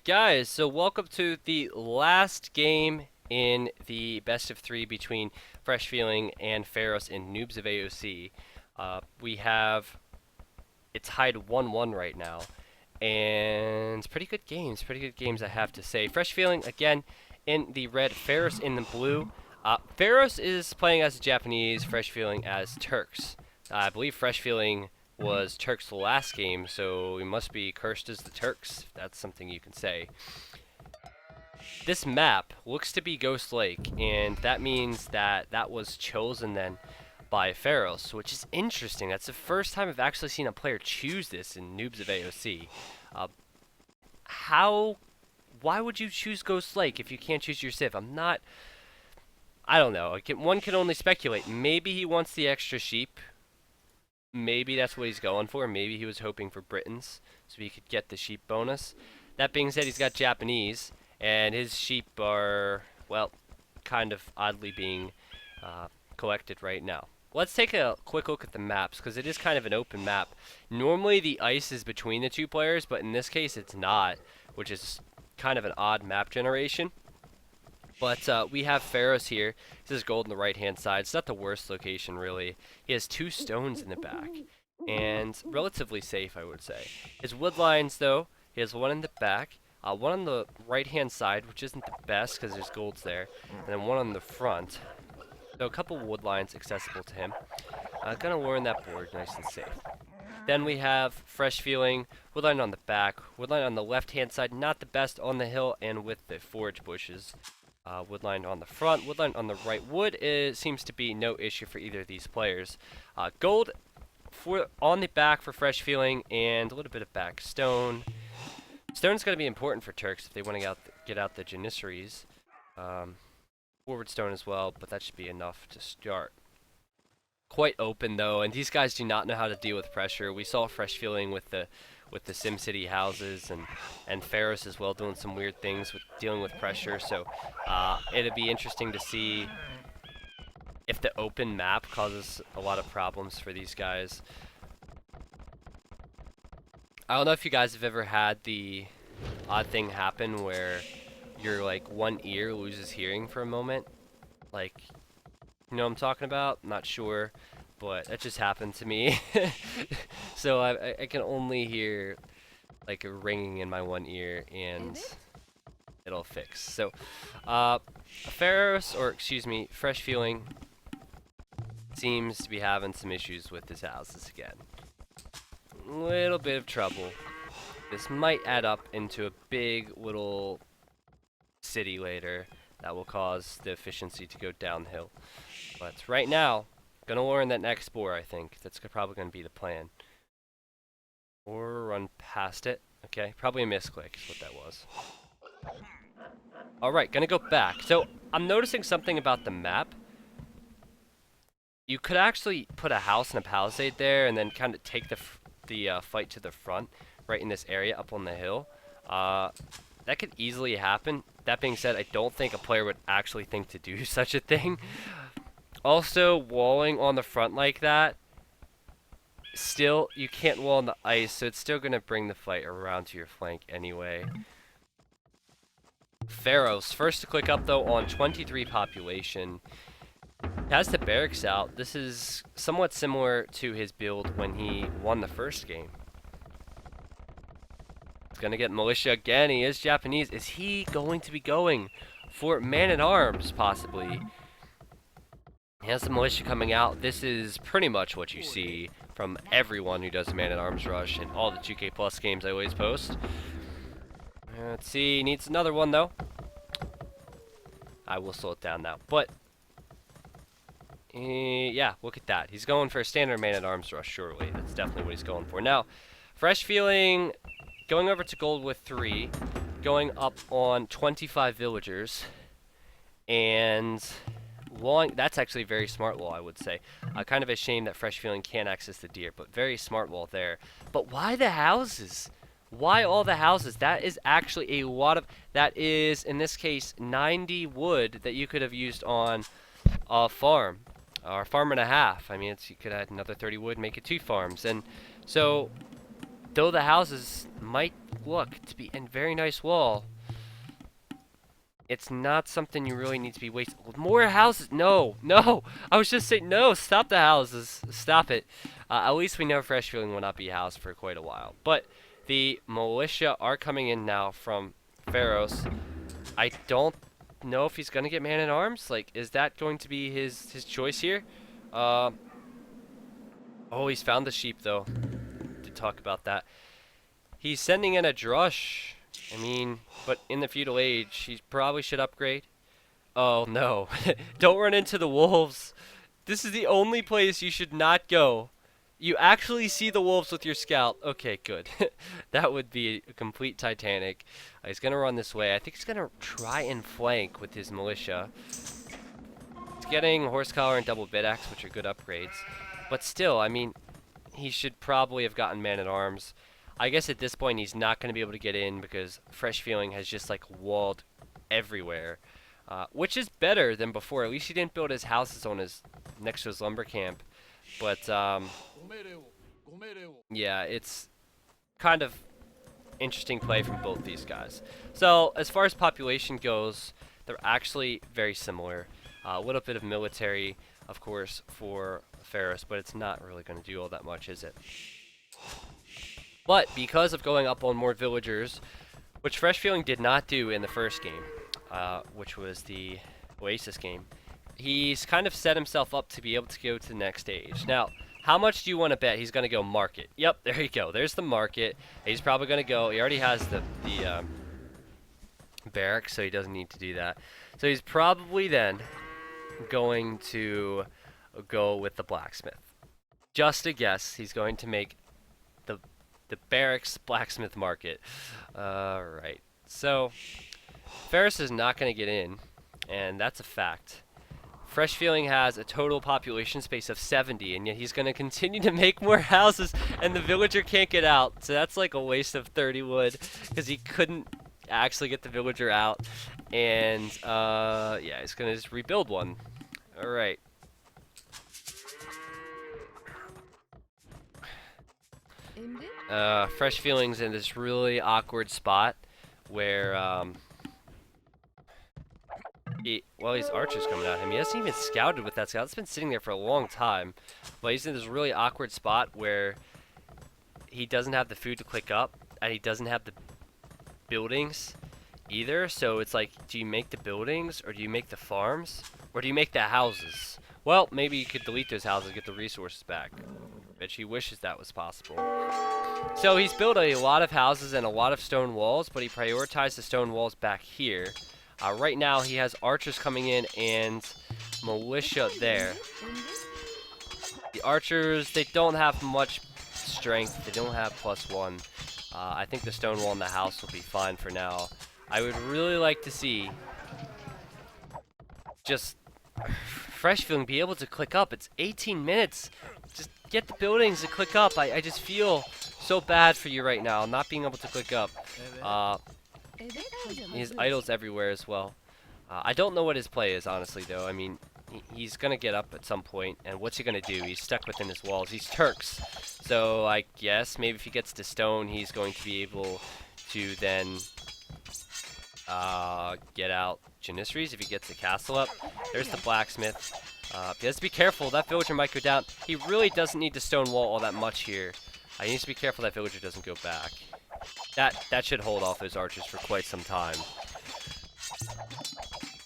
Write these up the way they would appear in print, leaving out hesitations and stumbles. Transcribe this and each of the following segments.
Guys, so welcome to the last game in the best of three between FreshFeeling and Pharos in Noobs of AoC. We have it's tied 1-1 right now, and pretty good games I have to say. FreshFeeling again in the red, Pharos in the blue. Pharos is playing as Japanese, FreshFeeling as Turks. I believe FreshFeeling was Turks' last game, so we must be cursed as the Turks, if that's something you can say. This map looks to be Ghost Lake, and that means that that was chosen then by Pharos, which is interesting. That's the first time I've actually seen a player choose this in Noobs of AoC. Why would you choose Ghost Lake if you can't choose your Civ? I don't know. One can only speculate. Maybe he wants the extra sheep. Maybe that's what he's going for. Maybe he was hoping for Britons so he could get the sheep bonus. That being said, he's got Japanese, and his sheep are, well, kind of oddly being collected right now. Let's take a quick look at the maps, because it is kind of an open map. Normally the ice is between the two players, but in this case it's not, which is kind of an odd map generation. But we have Pharos here. This is gold on the right-hand side. It's not the worst location, really. He has 2 stones in the back, and relatively safe, I would say. His wood lines, though, he has 1 in the back, 1 on the right-hand side, which isn't the best because there's golds there, and then 1 on the front. So a couple wood lines accessible to him. Gonna learn that board nice and safe. Then we have FreshFeeling, woodline on the back, woodline on the left-hand side, not the best on the hill and with the forage bushes. Woodline on the front, woodline on the right. Wood seems to be no issue for either of these players. Gold on the back for FreshFeeling, and a little bit of back stone. Stone's going to be important for Turks if they want to get out the Janissaries. Forward stone as well, but that should be enough to start. Quite open though, and these guys do not know how to deal with pressure. We saw FreshFeeling with the SimCity houses, and Pharos as well doing some weird things with dealing with pressure. So it'd be interesting to see if the open map causes a lot of problems for these guys. I don't know if you guys have ever had the odd thing happen where your one ear loses hearing for a moment. Like, you know what I'm talking about? I'm not sure, but that just happened to me. So I can only hear like a ringing in my one ear, and it'll fix. So Pharos, or excuse me, FreshFeeling seems to be having some issues with his houses again. A little bit of trouble. This might add up into a big little city later that will cause the efficiency to go downhill. But right now, gonna learn that next boar, I think. That's probably gonna be the plan. Or run past it. Okay, probably a misclick is what that was. Alright, gonna go back. So, I'm noticing something about the map. You could actually put a house and a palisade there and then kind of take the fight to the front, right in this area up on the hill. That could easily happen. That being said, I don't think a player would actually think to do such a thing. Also, walling on the front like that, still, you can't wall on the ice, so it's still going to bring the fight around to your flank anyway. Pharos, first to click up though on 23 population. Has the barracks out. This is somewhat similar to his build when he won the first game. He's going to get militia again. He is Japanese. Is he going to be going for man-at-arms, possibly? He has the militia coming out. This is pretty much what you see from everyone who does a man-at-arms rush in all the 2K Plus games I always post. Let's see. Needs another one, though. I will slow it down now. But, yeah, look at that. He's going for a standard man-at-arms rush, surely. That's definitely what he's going for. Now, FreshFeeling going over to gold with 3, going up on 25 villagers, and walling. That's actually very smart wall, I would say. Kind of a shame that FreshFeeling can't access the deer, but very smart wall there. But why the houses? Why all the houses? That is actually a lot of, that is, in this case, 90 wood that you could have used on a farm, or a farm and a half. I mean, you could add another 30 wood, make it 2 farms. And so though the houses might look to be a very nice wall, it's not something you really need to be wasting. More houses? No, no. I was just saying, no, stop the houses. Stop it. At least we know FreshFeeling will not be housed for quite a while. But the militia are coming in now from Pharos. I don't know if he's going to get man-at-arms. Like, is that going to be his choice here? Oh, he's found the sheep, though. To talk about that. He's sending in a drush. I mean, but in the feudal age, he probably should upgrade. Oh, no. Don't run into the wolves. This is the only place you should not go. You actually see the wolves with your scout. Okay, good. That would be a complete Titanic. He's going to run this way. I think he's going to try and flank with his militia. He's getting horse collar and double bit axe, which are good upgrades. But still, I mean, he should probably have gotten man-at-arms. I guess at this point he's not going to be able to get in because FreshFeeling has just like walled everywhere, which is better than before. At least he didn't build his houses on his next to his lumber camp. But yeah, it's kind of interesting play from both these guys. So as far as population goes, they're actually very similar. A little bit of military, of course, for Pharos, but it's not really going to do all that much, is it? But because of going up on more villagers, which FreshFeeling did not do in the first game, which was the Oasis game, he's kind of set himself up to be able to go to the next stage. Now, how much do you want to bet he's going to go market? Yep, there you go. There's the market. He's probably going to go. He already has the barracks, so he doesn't need to do that. So he's probably then going to go with the blacksmith. Just a guess, he's going to make the barracks blacksmith market. Alright. So, Pharos is not going to get in, and that's a fact. FreshFeeling has a total population space of 70, and yet he's going to continue to make more houses, and the villager can't get out. So that's like a waste of 30 wood, because he couldn't actually get the villager out. And, yeah, he's going to just rebuild one. Alright. FreshFeeling's in this really awkward spot where, his archer's coming at him. He hasn't even scouted with that scout. It's been sitting there for a long time. But he's in this really awkward spot where he doesn't have the food to click up, and he doesn't have the buildings either. So it's like, do you make the buildings, or do you make the farms, or do you make the houses? Well, maybe you could delete those houses and get the resources back. Bet he wishes that was possible. So he's built a lot of houses and a lot of stone walls, but he prioritized the stone walls back here. Right now he has archers coming in and militia there. The archers, they don't have much strength. They don't have +1. I think the stone wall in the house will be fine for now. I would really like to see just FreshFeeling be able to click up. It's 18 minutes. Just get the buildings to click up. I just feel so bad for you right now, not being able to click up. His idols everywhere as well. I don't know what his play is, honestly, though. I mean, he's going to get up at some point, and what's he going to do? He's stuck within his walls. He's Turks. So I guess maybe if he gets to stone, he's going to be able to then get out Janissaries if he gets the castle up. There's the blacksmith. He has to be careful. That villager might go down. He really doesn't need to stone wall all that much here. He needs to be careful that villager doesn't go back. That should hold off those archers for quite some time.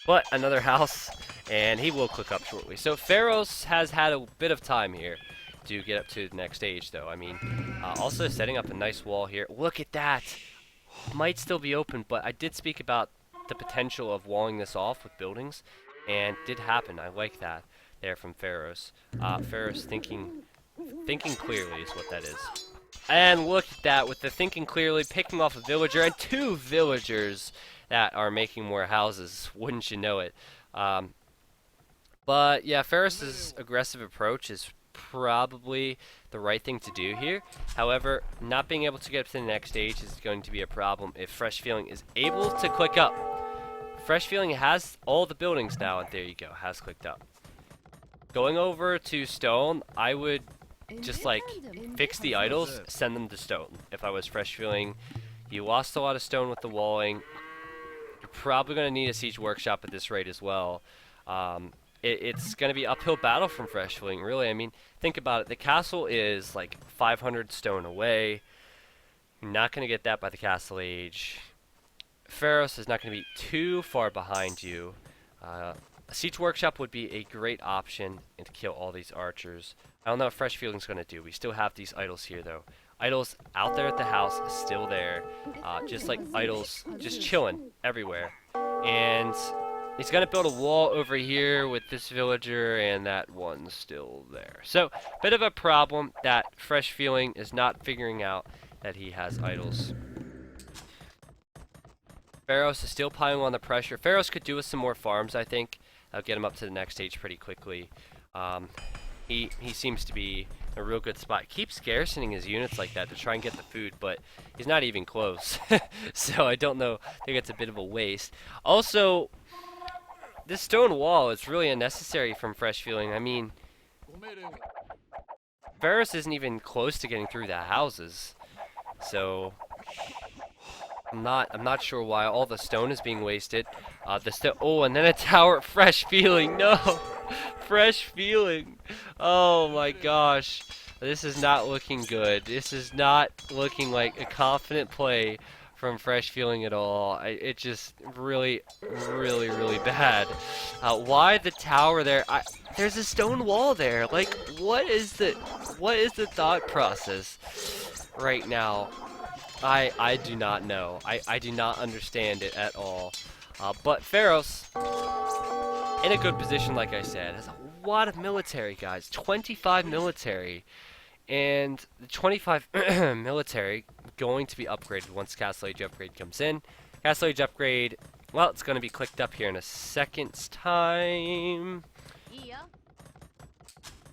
But another house, and he will click up shortly. So Pharos has had a bit of time here to get up to the next stage, though. I mean, also setting up a nice wall here. Look at that. Might still be open, but I did speak about the potential of walling this off with buildings, and it did happen. I like that there from Pharos. Pharos thinking clearly is what that is. And look at that, with the thinking clearly, picking off a villager, and 2 villagers that are making more houses. Wouldn't you know it? But yeah, Pharos' aggressive approach is probably the right thing to do here. However, not being able to get up to the next stage is going to be a problem if FreshFeeling is able to click up. FreshFeeling has all the buildings now, and there you go, has clicked up. Going over to stone, I would just like fix the idols, send them to stone. If I was FreshFeeling, you lost a lot of stone with the walling. You're probably going to need a siege workshop at this rate as well. It's going to be uphill battle from FreshFeeling, really. I mean, think about it. The castle is like 500 stone away. You're not going to get that by the castle age. Pharos is not going to be too far behind you. A siege workshop would be a great option and to kill all these archers. I don't know what FreshFeeling's going to do. We still have these idols here, though. Idols out there at the house, still there. Just like idols, just chilling everywhere. And he's going to build a wall over here with this villager, and that one's still there. So, bit of a problem that FreshFeeling is not figuring out that he has idols. Pharos is still piling on the pressure. Pharos could do with some more farms, I think. That'll get him up to the next stage pretty quickly. He seems to be in a real good spot. Keeps garrisoning his units like that to try and get the food, but he's not even close. So I don't know. I think it's a bit of a waste. Also, this stone wall is really unnecessary from FreshFeeling. I mean, Pharos isn't even close to getting through the houses. So I'm not sure why all the stone is being wasted. Oh, and then a tower. FreshFeeling, no, FreshFeeling. Oh my gosh, this is not looking good. This is not looking like a confident play from FreshFeeling at all. It just really bad. Why the tower there? There's a stone wall there. Like, what is the thought process right now? I do not know. I do not understand it at all. But Pharos, in a good position, like I said, has a lot of military, guys. 25 military. And the 25 military going to be upgraded once Castle Age upgrade comes in. Castle Age upgrade, well, it's going to be clicked up here in a second's time.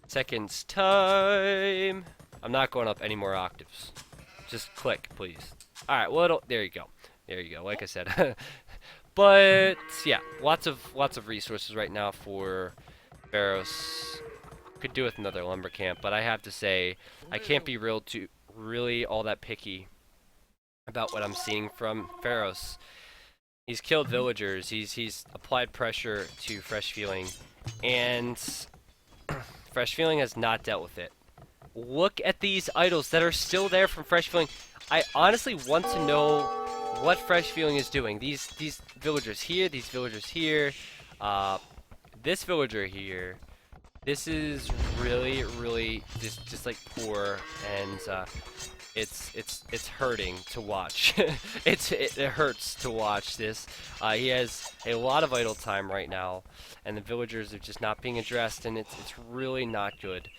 Seconds time. I'm not going up any more octaves. Just click, please. Alright, well, there you go. There you go, like I said. But, yeah, lots of resources right now for Pharos. Could do with another lumber camp, but I have to say, I can't be really all that picky about what I'm seeing from Pharos. He's killed villagers, he's applied pressure to FreshFeeling, and FreshFeeling has not dealt with it. Look at these idols that are still there from FreshFeeling. I honestly want to know what FreshFeeling is doing. These villagers here, these villagers here, this villager here. This is really just like poor, and it's hurting to watch. it hurts to watch this. He has a lot of idle time right now, and the villagers are just not being addressed, and it's really not good.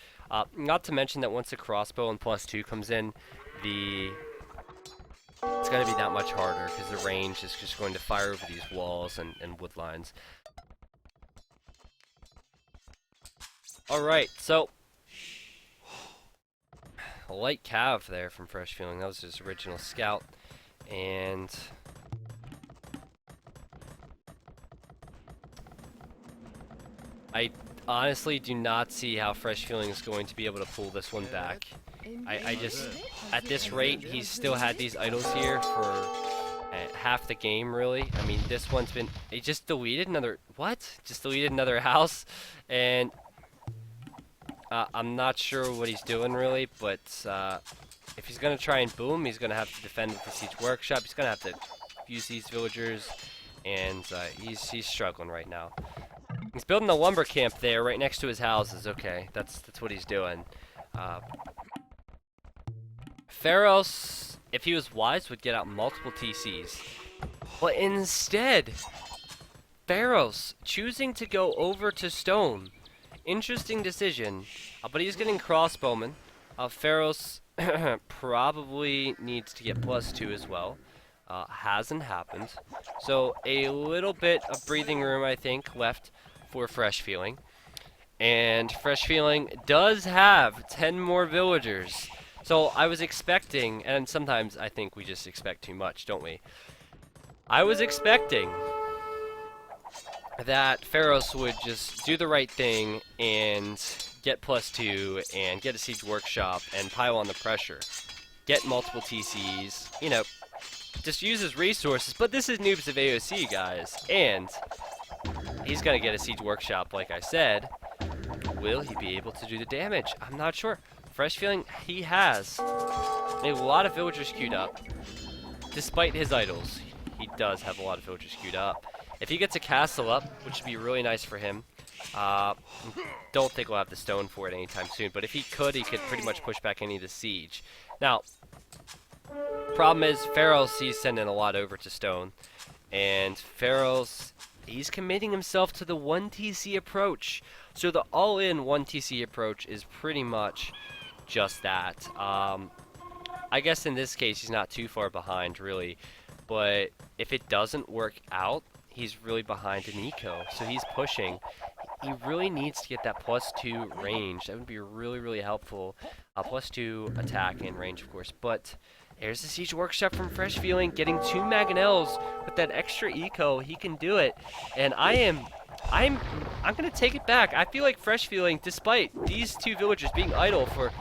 Not to mention that once the crossbow and +2 comes in, it's going to be that much harder because the range is just going to fire over these walls and wood lines. Alright, so a light cav there from FreshFeeling. That was his original scout. And I honestly do not see how FreshFeeling is going to be able to pull this one back. I just, at this rate, he's still had these idols here for half the game, really. I mean, this one's been, he just deleted another, what? Just deleted another house, and I'm not sure what he's doing, really, but if he's going to try and boom, he's going to have to defend with the siege workshop. He's going to have to use these villagers, and he's struggling right now. He's building a lumber camp there right next to his houses. Okay, that's what he's doing. Pharos, if he was wise, would get out multiple TCs. But instead, Pharos choosing to go over to stone. Interesting decision, but he's getting crossbowmen. Pharos probably needs to get +2 as well. Hasn't happened. So a little bit of breathing room, I think, left for FreshFeeling. And FreshFeeling does have 10 more villagers. So I was expecting, and sometimes I think we just expect too much, don't we? I was expecting that Pharos would just do the right thing and get +2 and get a siege workshop and pile on the pressure. Get multiple TCs, you know, just use his resources. But this is Noobs of AoC, guys, and he's gonna get a siege workshop, like I said. Will he be able to do the damage? I'm not sure. FreshFeeling, he has a lot of villagers queued up. Despite his idols, he does have a lot of villagers queued up. If he gets a castle up, which would be really nice for him, don't think we'll have the stone for it anytime soon, but if he could pretty much push back any of the siege. Now, problem is, Pharos, he's sending a lot over to stone, and Pharos, he's committing himself to the 1 TC approach. So the all-in 1 TC approach is pretty much just that. I guess in this case, he's not too far behind, really, but if it doesn't work out, he's really behind in eco, so he's pushing. He really needs to get that +2 range. That would be really, really helpful. +2 attack and range, of course. But there's the siege workshop from FreshFeeling, getting 2 Mangonels with that extra eco. He can do it, and I'm gonna take it back. I feel like FreshFeeling, despite these 2 villagers being idle for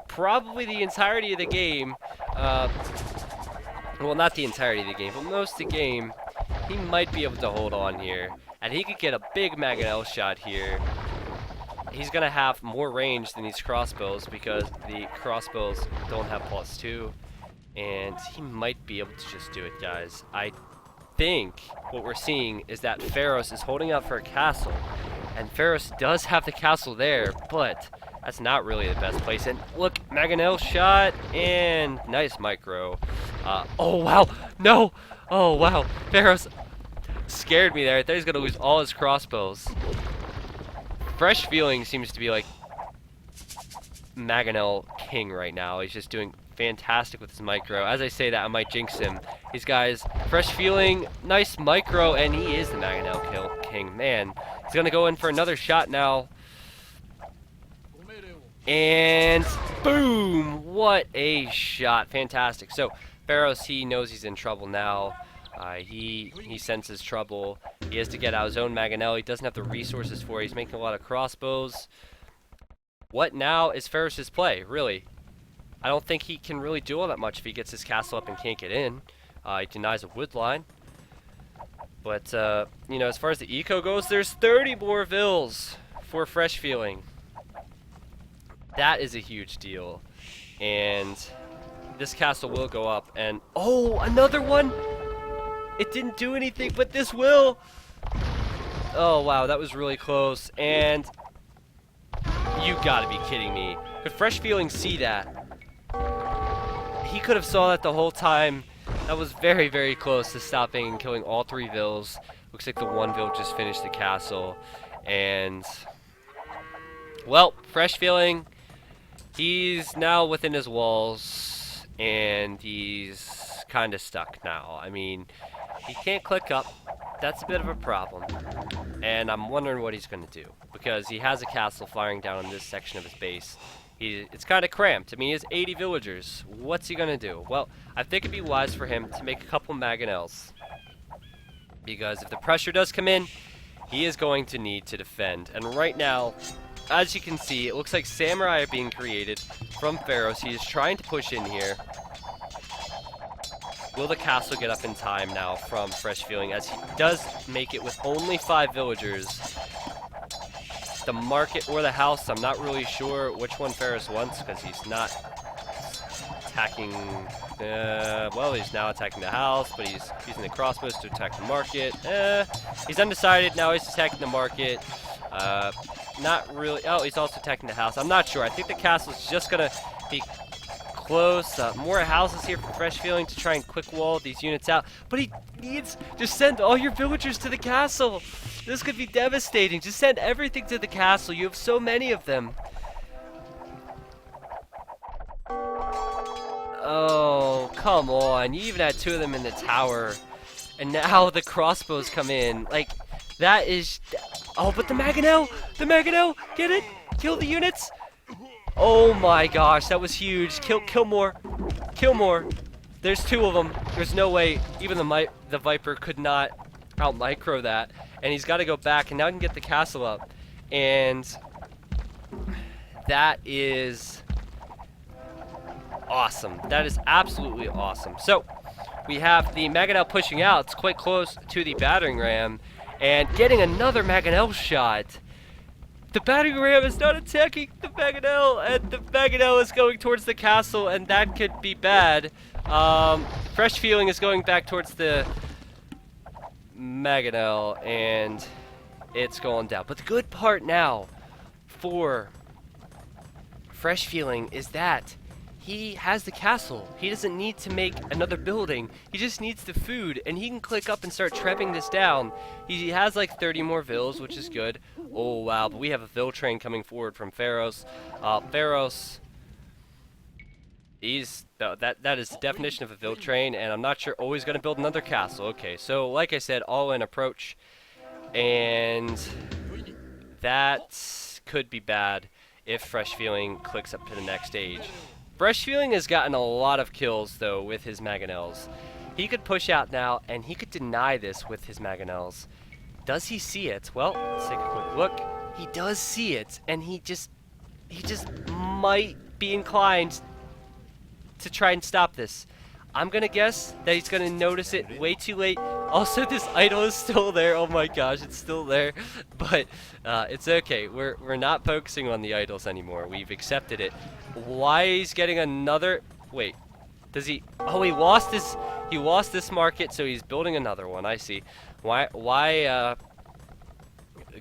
probably the entirety of the game, well, not the entirety of the game, but most of the game, he might be able to hold on here. And he could get a big Mangonel shot here. He's going to have more range than these crossbows because the crossbows don't have +2. And he might be able to just do it, guys. I think what we're seeing is that Pharos is holding out for a castle. And Pharos does have the castle there, but that's not really the best place. And look, Mangonel shot, and nice micro. Oh, wow. No. Oh, wow. Pharos scared me there. I thought he was going to lose all his crossbows. FreshFeeling seems to be like Mangonel king right now. He's just doing fantastic with his micro. As I say that, I might jinx him. These guys, FreshFeeling, nice micro, and he is the Mangonel king. Man, he's going to go in for another shot now. And boom! What a shot. Fantastic. So, Pharos, he knows he's in trouble now. He senses trouble. He has to get out his own Mangonel. He doesn't have the resources for it. He's making a lot of crossbows. What now is Pharos' play, really? I don't think he can really do all that much if he gets his castle up and can't get in. He denies a wood line. But, you know, as far as the eco goes, there's 30 more vills for FreshFeeling. That is a huge deal. And this castle will go up. And, oh, another one! It didn't do anything, but this will! Oh, wow, that was really close. And you gotta be kidding me. Could FreshFeeling see that? He could have saw that the whole time. That was very, very close to stopping and killing all 3 vills. Looks like the 1 vill just finished the castle. And, well, FreshFeeling, he's now within his walls. And he's kind of stuck now. I mean, he can't click up. That's a bit of a problem. And I'm wondering what he's going to do. Because he has a castle firing down on this section of his base. It's kind of cramped. I mean, he has 80 villagers. What's he going to do? Well, I think it'd be wise for him to make a couple Mangonels. Because if the pressure does come in, he is going to need to defend. And right now, as you can see, it looks like samurai are being created from Pharos. He is trying to push in here. Will the castle get up in time now from FreshFeeling, as he does make it with only 5 villagers? The market or the house, I'm not really sure which one Pharos wants, because he's not attacking, well, he's now attacking the house, but he's using the crossbows to attack the market. He's undecided, now he's attacking the market. Not really, oh, he's also attacking the house. I'm not sure, I think the castle's just gonna be close. More houses here for FreshFeeling to try and quick wall these units out. But he needs to send all your villagers to the castle. This could be devastating. Just send everything to the castle. You have so many of them. Oh, come on. You even had 2 of them in the tower. And now the crossbows come in. Like, that is... Oh, but the Mangonel! The Mangonel! Get it! Kill the units! Oh my gosh, that was huge. Kill more. Kill more. There's 2 of them. There's no way. Even the Viper could not out-micro that. And he's got to go back, and now he can get the castle up. And that is awesome. That is absolutely awesome. So we have the Mangonel pushing out. It's quite close to the battering ram and getting another Mangonel shot. The battering ram is not attacking the Mangonel, and the Mangonel is going towards the castle, and that could be bad. FreshFeeling is going back towards the Mangonel, and it's going down. But the good part now for FreshFeeling is that he has the castle. He doesn't need to make another building. He just needs the food, and he can click up and start trepping this down. He has like 30 more vills, which is good. Oh wow, but we have a vill train coming forward from Pharos. Pharos, that is the definition of a vill train, and I'm not sure. Oh, he's gonna build another castle. Okay, so like I said, all-in approach, and that could be bad if FreshFeeling clicks up to the next stage. FreshFeeling has gotten a lot of kills, though, with his Mangonels. He could push out now, and he could deny this with his Mangonels. Does he see it? Well, let's take a quick look. He does see it, and he just might be inclined to try and stop this. I'm gonna guess that he's gonna notice it way too late. Also, this idol is still there. Oh my gosh, it's still there. But it's okay. We're not focusing on the idols anymore. We've accepted it. Why he's getting another? Wait, does he? Oh, he lost this market, so he's building another one. I see. Why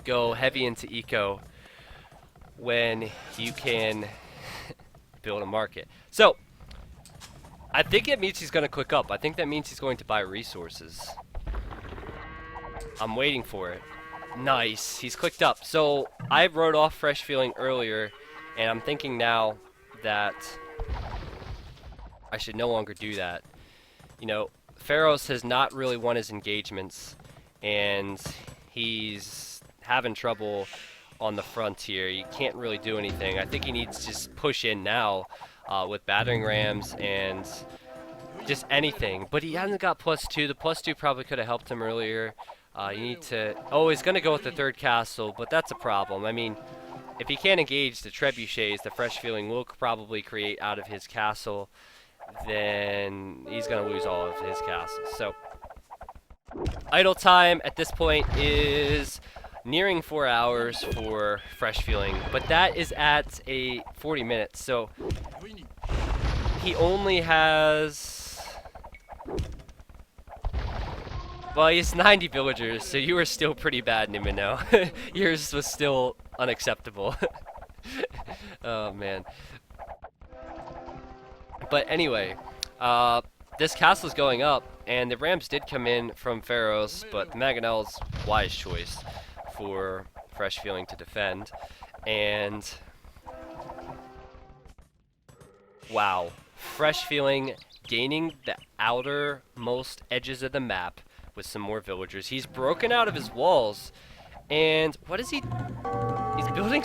go heavy into eco when you can build a market? So I think it means he's going to click up. I think that means he's going to buy resources. I'm waiting for it. Nice. He's clicked up. So I wrote off FreshFeeling earlier, and I'm thinking now that I should no longer do that. You know, Pharos has not really won his engagements, and he's having trouble on the frontier. He can't really do anything. I think he needs to just push in now with battering rams and just anything. But he hasn't got +2. The +2 probably could have helped him earlier. You need to... Oh, he's going to go with the third castle, but that's a problem. I mean, if he can't engage the trebuchets, the FreshFeeling will probably create out of his castle, then he's going to lose all of his castles. So, idle time at this point is nearing 4 hours for FreshFeeling, but that is at a 40 minutes. So, he only has... Well, he has 90 villagers, so you were still pretty bad, Nimino. Yours was still unacceptable. Oh, man. But anyway, this castle's going up, and the Rams did come in from Pharos, but the Mangonel's wise choice for FreshFeeling to defend. And wow, FreshFeeling gaining the outermost edges of the map with some more villagers. He's broken out of his walls, and what is he? He's building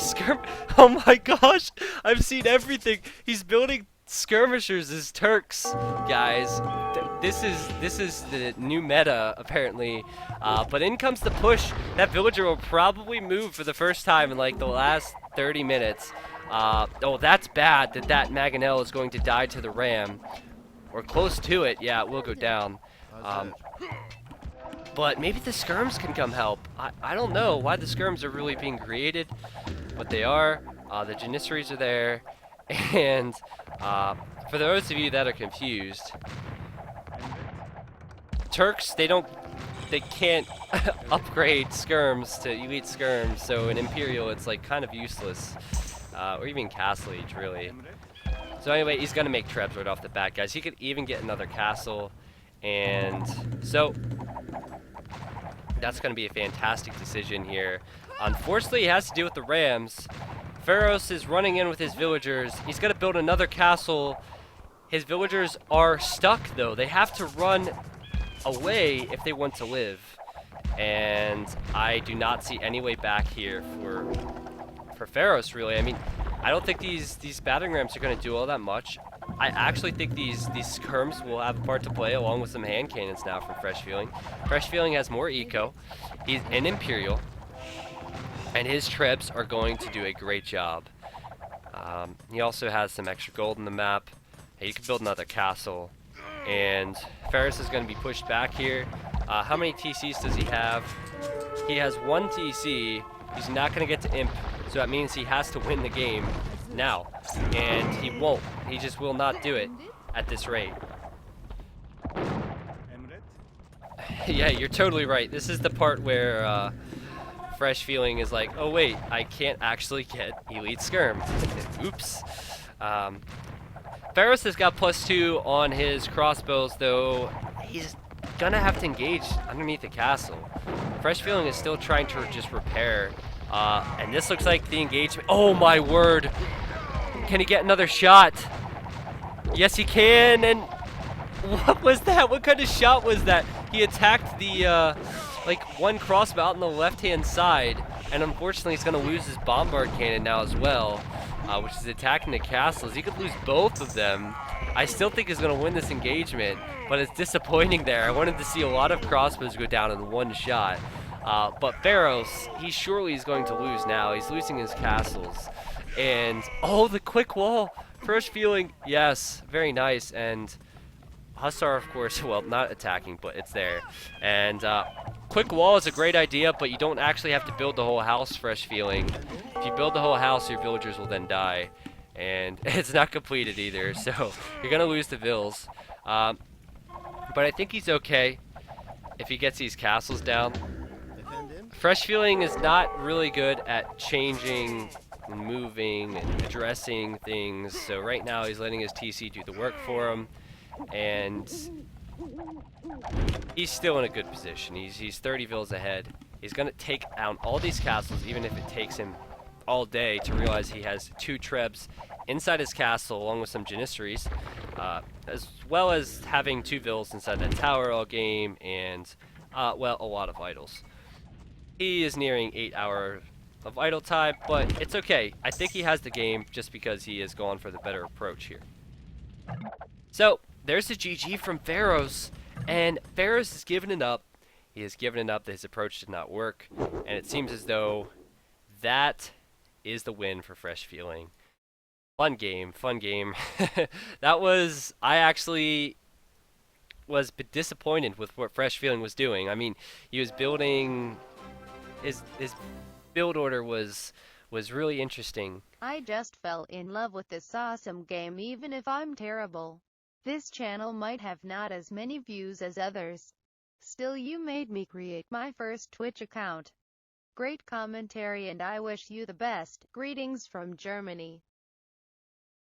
Oh my gosh, I've seen everything. He's building skirmishers as Turks, guys. This is the new meta apparently. But in comes the push. That villager will probably move for the first time in like the last 30 minutes. Oh, that's bad that Mangonel is going to die to the ram. Or close to it. Yeah, it will go down. But maybe the skirms can come help. I don't know why the skirms are really being created, but they are. The Janissaries are there. And for those of you that are confused, Turks, they can't upgrade skirms to elite skirms, so in Imperial it's like kind of useless. Or even Castle Age, really. So anyway, he's gonna make trebs right off the bat, guys. He could even get another castle, and so that's gonna be a fantastic decision here. Unfortunately, he has to deal with the Rams. Pharos is running in with his villagers. He's gonna build another castle. His villagers are stuck, though. They have to run away if they want to live. And I do not see any way back here for Pharos, really. I mean, I don't think these battering rams are going to do all that much. I actually think these skirms will have a part to play along with some hand cannons now from FreshFeeling. FreshFeeling has more eco. He's in Imperial. And his trebs are going to do a great job. He also has some extra gold in the map. Hey, you can build another castle. And Pharos is going to be pushed back here. How many TCs does he have? He has 1 TC. He's not going to get to Imp, so that means he has to win the game now. And he won't. He just will not do it at this rate. Yeah, you're totally right. This is the part where FreshFeeling is like, oh wait, I can't actually get Elite Skirm. Oops. Pharos has got +2 on his crossbows, though he's gonna have to engage underneath the castle. FreshFeeling is still trying to just repair, and this looks like the engagement. Oh my word! Can he get another shot? Yes, he can. And what was that? What kind of shot was that? He attacked the like one crossbow out on the left-hand side, and unfortunately, he's gonna lose his bombard cannon now as well. Which is attacking the castles. He could lose both of them. I still think he's going to win this engagement, but it's disappointing there. I wanted to see a lot of crossbows go down in one shot. But Pharos, he surely is going to lose now. He's losing his castles. And, oh, the quick wall. FreshFeeling, yes, very nice. And Hussar, of course, well, not attacking, but it's there. And quick wall is a great idea, but you don't actually have to build the whole house, FreshFeeling. If you build the whole house, your villagers will then die. And it's not completed either, so you're going to lose the vills. But I think he's okay if he gets these castles down. FreshFeeling is not really good at changing and moving and addressing things, so right now he's letting his TC do the work for him. And he's still in a good position. He's 30 vills ahead. He's going to take down all these castles, even if it takes him all day to realize he has 2 trebs inside his castle, along with some janissaries, as well as having 2 vills inside that tower all game, and, well, a lot of idols. He is nearing 8 hours of idle time, but it's okay. I think he has the game just because he has gone for the better approach here. So, there's the GG from Pharos, and Pharos has given it up. He has given it up that his approach did not work, and it seems as though that is the win for FreshFeeling. Fun game, fun game. That was, I actually was disappointed with what FreshFeeling was doing. I mean, he was building, his build order was really interesting. I just fell in love with this awesome game even if I'm terrible. This channel might have not as many views as others. Still, you made me create my first Twitch account. Great commentary and I wish you the best. Greetings from Germany.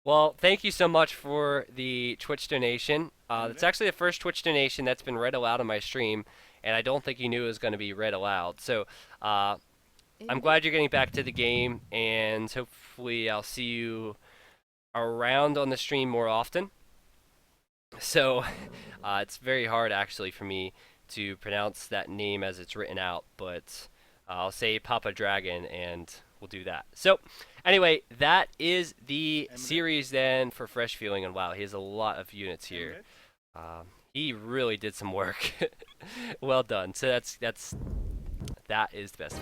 Well, thank you so much for the Twitch donation. It's actually the first Twitch donation that's been read aloud on my stream, and I don't think you knew it was going to be read aloud. So, I'm glad you're getting back to the game, and hopefully I'll see you around on the stream more often. So, it's very hard actually for me to pronounce that name as it's written out, but I'll say Papa Dragon and we'll do that. So, anyway, that is the series then for FreshFeeling, and wow, he has a lot of units here. He really did some work. Well done. So that is the best.